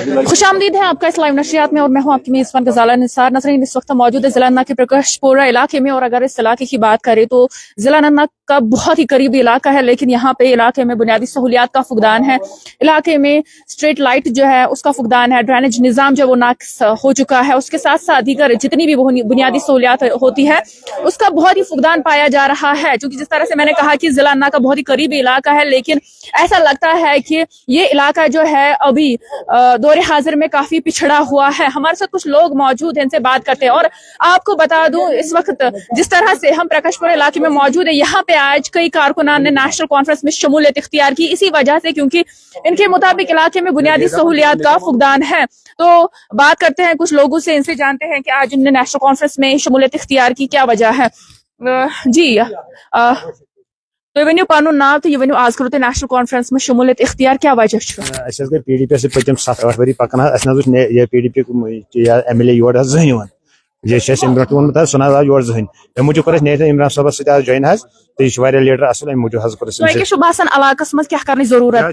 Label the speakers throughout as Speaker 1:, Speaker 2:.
Speaker 1: खुशामदीद है आपका इस लाइव नशरियात में और मैं हूं आपकी मेज़बान गजाला निसार। नज़रीन इस वक्त मौजूद है जिला अनंतनाग के प्रकाशपुरा इलाके में, और अगर इस इलाके की बात करें तो जिला अनंतनाग का बहुत ही करीबी इलाका है, लेकिन यहाँ पे इलाके में बुनियादी सहूलियात का फुकदान है। इलाके में स्ट्रीट लाइट जो है उसका फुकदान है, ड्रेनेज निज़ाम जो वो नाक़िस हो चुका है, उसके साथ साथ दीगर जितनी भी बुनियादी सहूलियात होती है उसका बहुत ही फुकदान पाया जा रहा है। क्योंकि जिस तरह से मैंने कहा कि जिला अनंतनाग का बहुत ही करीबी इलाका है, लेकिन ऐसा लगता है कि ये इलाका जो है अभी दौरे हाजिर में काफी पिछड़ा हुआ है। हमारे साथ कुछ लोग मौजूद हैं, इनसे बात करते हैं। और आपको बता दूं, इस वक्त जिस तरह से हम प्रकाशपुरा इलाके में मौजूद है, यहाँ पे आज कई कारकुनान ने नेशनल कॉन्फ्रेंस में शमूलियत इख्तियार की, इसी वजह से क्योंकि इनके मुताबिक इलाके में बुनियादी सहूलियात का फुकदान है। तो बात करते हैं कुछ लोगों से, इनसे जानते हैं कि आज इन्होंने नेशनल कॉन्फ्रेंस में शमूलियत इख्तियार की, क्या वजह है। जी तो वन पन नाव तो वन आज करो नेशनल कॉन्फ्रेंस में शमूलियत इख्तियार, क्या वजह
Speaker 2: गई PDP से पचम 7-8 वरी पकान PDP MLA योर जहन ये ब्रोट वोनमत सह ना योर जहन अमे मूजूब कर इमरान साहब सत ज्वाइन तो यह लीडर असल अमे मूजूब
Speaker 1: इलाकस मज क्या करने जरूरत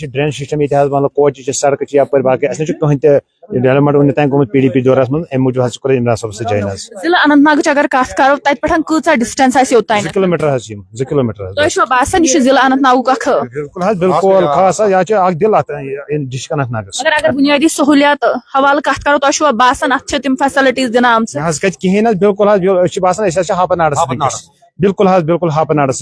Speaker 2: ड्रेन सिस्टम ये मतलब कोच सड़क यप बाकी अस कहें डेवलपमेंट वन तक गोमुत PDP दौरस मन अमे मूजूब कर इमरान साहब सत ज्वाइन
Speaker 1: जिला अनंतनाग अगर कत करो तत पे कूचा डिस्टेंस
Speaker 2: 2 किलोमीटर 2 किलोमीटर
Speaker 1: तो बासान यह जिला अनंतनाग
Speaker 2: बिल्कुल खास यह दिल डिस्ट्रिक्ट अनंतनागस
Speaker 1: अगर बुनियादी सहूलियात हवाले कत करो तो बासान तम फैसिलिटीज दिन
Speaker 2: कहें बिल्कुल बासान हापनाडस बिल्कुल हापनाडस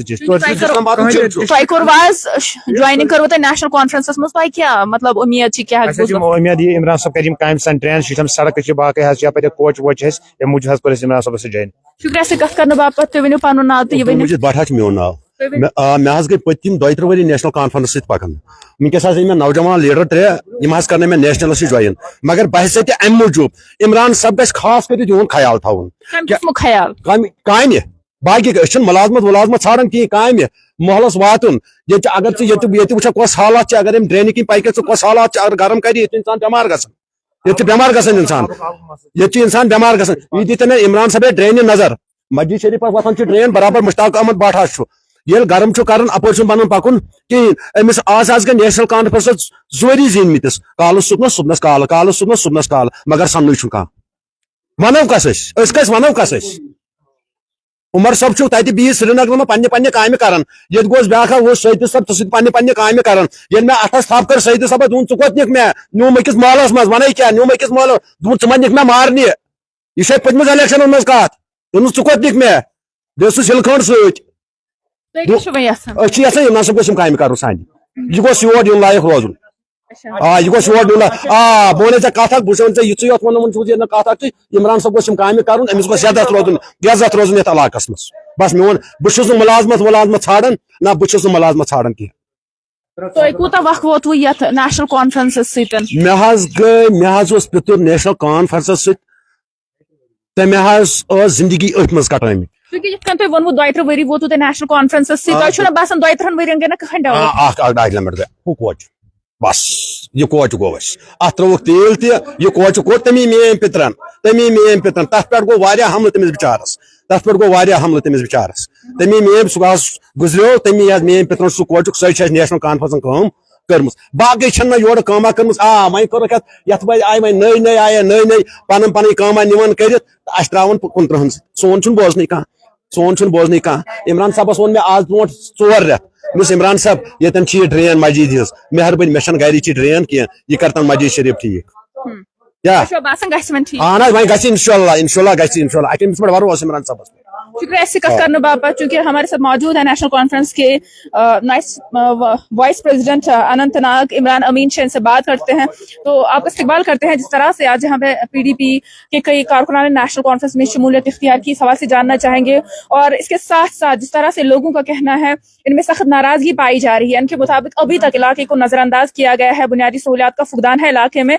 Speaker 1: ज्वाइनिंग करो नेशनल कॉन्फ्रेंस मज तुम क्या मतलब उम्मीद क्या
Speaker 2: उम्मीद ये इमरान साहब कर काम सान ट्रेन सिस्टम सड़क बाकी कोच वोच मूजूब कर इमरान साहब ज्वाइन
Speaker 1: शुक्रिया से कत कर बापत तुम वन पन नाव तो
Speaker 3: बट मोन नाव मे गई पतिम 2-3 वरी नेशनल कॉन्फ्रेंस पकान वनकस मे नौजवान लीडर 3 कर मे नेशनल ज्वाइन मगर बहस अम मूजूब इमरान साहब गि खास कर यून ख्याल थवन काम बाकी मुलाजमत छाड़न कहीं काम मोहल्लस वातुन अगर ये कस हालात अगर ड्रेन कि पैक कस हालात अगर गर्म कर इंसान बेमार बेमार इंसान इंसान बेमार यह दी मे इमरान साहब ड्रेन नजर मस्जिद शरीफ वथान ड्रेन बराबर मुश्ताक अहमद बाठा ये गर्म कर अपर बन पकुन कहें अमिस आज गई नेशनल कॉन्फ्रेंस जोरी जीनमतिस काल सुबनस काल मगर सन्न कह वनो कस वनो कस उमर सब तत बिह श्रीनगर में पन्ने काम कर ये गोस ब्या वो सईद सब पन्ने काम कर मे अठस थप कर सईद सब दून कोत निक मे न्यूम अकिस महलस मज वन क्या न्यूम अकिस महल दून मा निक मे मारने यह पतमिस इलेक्शन मज कत दून कोत निक मे बेस हिलखंड इमरान साहब गम काम कर सान यह गोस योर यून लायक रोजन यह गोस योर यून बह वे कथ बह योत वन कथ इमरान साहब गम काम कर अमिस गोस यजत रोजन ये इलाकस मज बस मोन बहुत मुलाजमत छाड़न ना बहुत मुलाजमत छाड़न कह
Speaker 1: वक्त वोत नेशनल कॉन्फ्रेंस
Speaker 3: मे पितुर नेशनल कॉन्फ्रेंस तो मे जिंदगी अथ मज कटाम
Speaker 1: वो 2-3 वरी वोत नेशनल कॉन्फ्रेंस बासान 2-3 वन गई ना कहें
Speaker 3: कोच बस यह कोच गो अत त्रोक तेल तह कोच कोर तमी मेन पितरन तथ पे गो हमल तमिस बिचारस तमी मेन सह गुजरो तमी मेन पितरन सह कोच सह नेशनल कॉन्फ्रेंस कर्म बाकी योर कमा कर्म वह कर आय वो नई आय नई पन पन कमा निवन कर त्रावन 15 सोन बोजन कह इमरान साहबस वो मे आज ब्रो 4 रेत इमरान साहब ये ड्रेन मस्जिद हज मेहरबानी मे गर ड्रेन कह यह कर मस्जिद शरीफ ठीक इंशाल्लाह भरोसा इमरान साहब
Speaker 1: शुक्रिया इससे कत करने बाबत। चूंकि हमारे साथ मौजूद है नेशनल कॉन्फ्रेंस के वाइस प्रेसिडेंट अनंतनाग इमरान अमीन शाह, से बात करते हैं तो आप इस्तकबाल करते हैं जिस तरह से आज यहाँ पे PDP के कई कारकुनान ने नेशनल कॉन्फ्रेंस में शमूलियत इख्तियार की, सवाल से जानना चाहेंगे। और इसके साथ साथ जिस तरह से लोगों का कहना है इनमें सख्त नाराजगी पाई जा रही है, इनके मुताबिक अभी तक इलाके को नजरअंदाज किया गया है, बुनियादी सहूलियात का फुकदान है इलाके में।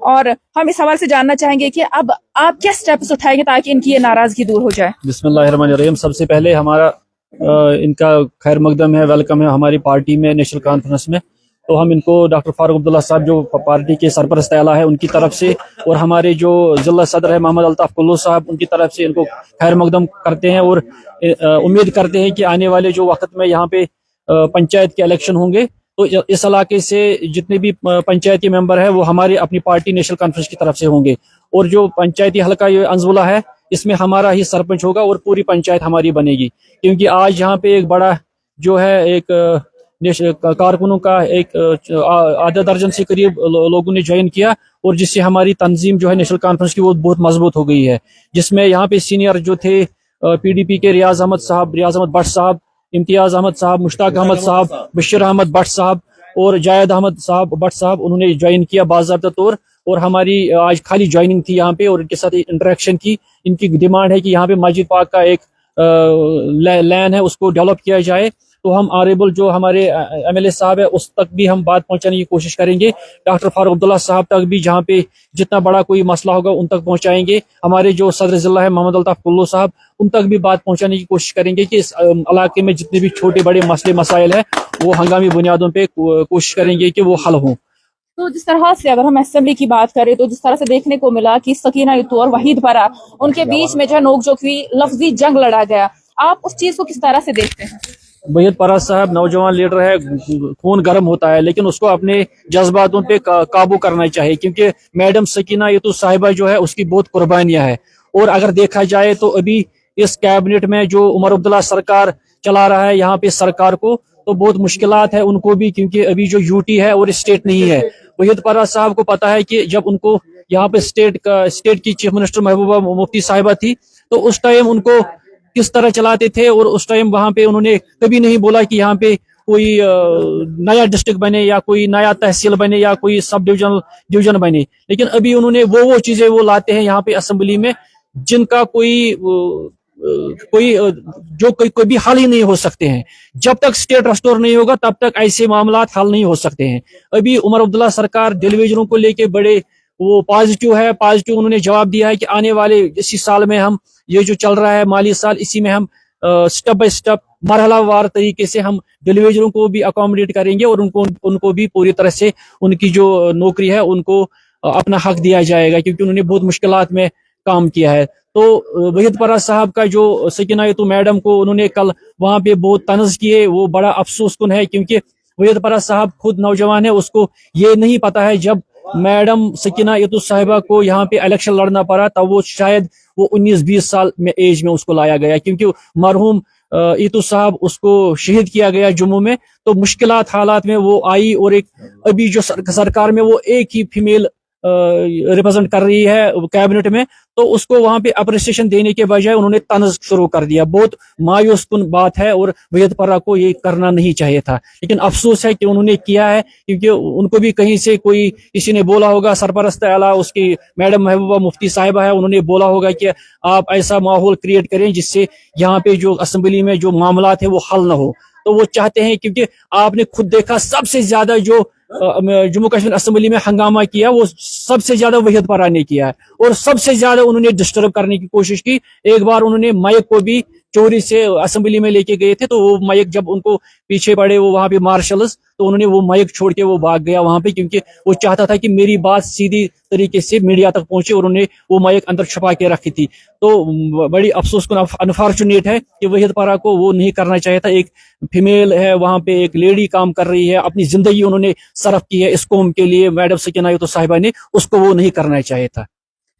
Speaker 1: और हम इस सवाल से जानना चाहेंगे कि अब आप क्या स्टेप्स उठाएंगे ताकि इनकी ये नाराजगी दूर हो जाए।
Speaker 4: बिस्मिल्लाहिर्रहमानिर्रहीम। सबसे पहले हमारा इनका खैर मकदम है, वेलकम है हमारी पार्टी में नेशनल कॉन्फ्रेंस में। तो हम इनको डॉक्टर फारूक अब्दुल्ला साहब जो पार्टी के सरपरस्त आला है उनकी तरफ से और हमारे जो जिला सदर है मोहम्मद अल्ताफ कुल्लू साहब उनकी तरफ से इनको खैर मकदम करते हैं और उम्मीद करते हैं कि आने वाले जो वक्त में यहाँ पे पंचायत के इलेक्शन होंगे तो इस इलाके से जितने भी पंचायती मेंबर है वो हमारे अपनी पार्टी नेशनल कॉन्फ्रेंस की तरफ से होंगे, और जो पंचायती हल्का ये अंजुला है इसमें हमारा ही सरपंच होगा और पूरी पंचायत हमारी बनेगी। क्योंकि आज यहाँ पे एक बड़ा जो है एक कारकुनों का एक आधा दर्जन से करीब लोगों ने ज्वाइन किया, और जिससे हमारी तंजीम जो है नेशनल कॉन्फ्रेंस की वो बहुत मजबूत हो गई है, जिसमें यहाँ पे सीनियर जो थे PDP के रियाज अहमद साहब, रियाज अहमद भट्ट साहब, इम्तियाज अहमद साहब, मुश्ताक अहमद साहब, बशीर अहमद भट्ट साहब और जायद अहमद साहब भट्ट साहब, उन्होंने ज्वाइन किया बाज़ाब्ता तौर, और हमारी आज खाली ज्वाइनिंग थी यहाँ पे और इनके साथ इंटरेक्शन की। इनकी डिमांड है कि यहाँ पे मस्जिद पाक का एक लैन है उसको डेवलप किया जाए, तो हम ऑनरेबल जो हमारे MLA साहब है उस तक भी हम बात पहुंचाने की कोशिश करेंगे। डॉक्टर फारूक अब्दुल्ला साहब तक भी जहाँ पे जितना बड़ा कोई मसला होगा उन तक पहुंचाएंगे। हमारे जो सदर जिला है मोहम्मद अल्ताफ कुल्लू साहब, उन तक भी बात पहुंचाने की कोशिश करेंगे कि इस इलाके में जितने भी छोटे बड़े मसले मसाइल है वो हंगामी बुनियादों पे कोशिश करेंगे कि वो हल हों।
Speaker 1: तो जिस तरह से अगर हम असेंबली की बात करें तो जिस तरह से देखने को मिला कि सकीना यतू और वहीद परा उनके बीच में जो नोकझोंक हुई, लफ्जी जंग लड़ा गया, आप उस चीज को किस तरह से देखते हैं?
Speaker 4: वहीद परा साहब नौजवान लीडर है, खून गर्म होता है, लेकिन उसको अपने जज्बातों पे काबू करना चाहिए, क्योंकि मैडम सकीना यतू साहिबा जो है उसकी बहुत कुर्बानियां है। और अगर देखा जाए तो अभी इस कैबिनेट में जो उमर अब्दुल्ला सरकार चला रहा है यहाँ पे सरकार को, तो बहुत मुश्किलात है उनको भी, क्योंकि अभी जो यूटी है और स्टेट नहीं है। वहीद परा साहब को पता है कि जब उनको यहाँ पे स्टेट की चीफ मिनिस्टर महबूबा मुफ्ती साहिबा थी तो उस टाइम उनको किस तरह चलाते थे, और उस टाइम वहां पे उन्होंने कभी नहीं बोला कि यहाँ पे कोई नया डिस्ट्रिक्ट बने या कोई नया तहसील बने या कोई सब डिवीजन बने। लेकिन अभी उन्होंने वो चीजें वो लाते हैं यहाँ पे असेंबली में जिनका कोई भी हल ही नहीं हो सकते हैं। जब तक स्टेट रेस्टोर नहीं होगा तब तक ऐसे मामला हल नहीं हो सकते हैं। अभी उमर अब्दुल्ला सरकार डिवीजनों को लेके बड़े वो पॉजिटिव है, उन्होंने जवाब दिया है कि आने वाले इसी साल में हम ये जो चल रहा है माली साल, इसी में हम स्टेप बाय स्टेप मरहलावार तरीके से हम डिलीवरियों को भी अकोमोडेट करेंगे और उनको भी पूरी तरह से उनकी जो नौकरी है उनको अपना हक दिया जाएगा, क्योंकि उन्होंने बहुत मुश्किलात में काम किया है। तो वहीद परा साहब का जो सकीना यतू मैडम को उन्होंने कल वहां पे बहुत तनज किए, वो बड़ा अफसोस कुन है, क्योंकि वहीद परा साहब खुद नौजवान है, उसको ये नहीं पता है जब मैडम सकीना यतू साहिबा को यहाँ पे इलेक्शन लड़ना पड़ा तब वो शायद वो 19-20 साल में एज में उसको लाया गया, क्योंकि मरहूम यतू साहब उसको शहीद किया गया जम्मू में। तो मुश्किलात हालात में वो आई, और एक अभी जो सरकार में वो एक ही फीमेल रिप्रेजेंट कर रही है कैबिनेट में, तो उसको वहां पे अप्रिसिएशन देने के बजाय उन्होंने तंज शुरू कर दिया। बहुत मायूस कुन बात है, और वहीद परा को ये करना नहीं चाहिए था, लेकिन अफसोस है कि उन्होंने किया है, क्योंकि उनको भी कहीं से कोई किसी ने बोला होगा, सरपरस्त आला उसकी मैडम महबूबा मुफ्ती साहिबा है, उन्होंने बोला होगा कि आप ऐसा माहौल क्रिएट करें जिससे यहाँ पे जो असेंबली में जो मामला है वो हल ना हो। तो वो चाहते हैं, क्योंकि आपने खुद देखा सबसे ज्यादा जो जम्मू कश्मीर असेंबली में हंगामा किया वो सबसे ज्यादा वहीद परा ने किया है, और सबसे ज्यादा उन्होंने डिस्टर्ब करने की कोशिश की। एक बार उन्होंने माइक को भी चोरी से असेंबली में लेके गए थे, तो वो माइक जब उनको पीछे पड़े वो वहां पे मार्शल्स, तो उन्होंने वो माइक छोड़ के वो भाग गया वहां पे, क्योंकि वो चाहता था कि मेरी बात सीधी तरीके से मीडिया तक पहुंचे, और उन्होंने वो माइक अंदर छुपा के रखी थी। तो बड़ी अफसोस को अनफॉर्चुनेट है कि वहीद परा को वो नहीं करना चाहिए था। एक फीमेल है वहां पे, एक लेडी काम कर रही है, अपनी जिंदगी उन्होंने सर्व की है इस कौम के लिए, मैडम सकीना यतू साहिबा ने, उसको वो नहीं करना चाहिए था।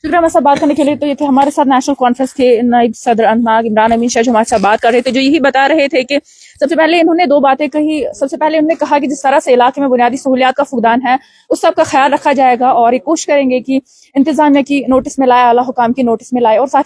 Speaker 1: शुक्रिया हमारे साथ बात करने के लिए। तो ये थे हमारे साथ नेशनल कॉन्फ्रेंस के नायब सदर अनंतनाग इमरान अमीन शाह जो हमारे साथ बात कर रहे थे, जो यही बता रहे थे कि सबसे पहले इन्होंने दो बातें कही। सबसे पहले उन्होंने कहा कि जिस तरह से इलाके में बुनियादी सहूलियात का फुकदान है उस सब का ख्याल रखा जाएगा, और ये कोशिश करेंगे कि इंतजामिया की नोटिस में लाए, आला हुकाम की नोटिस में लाए, और साथ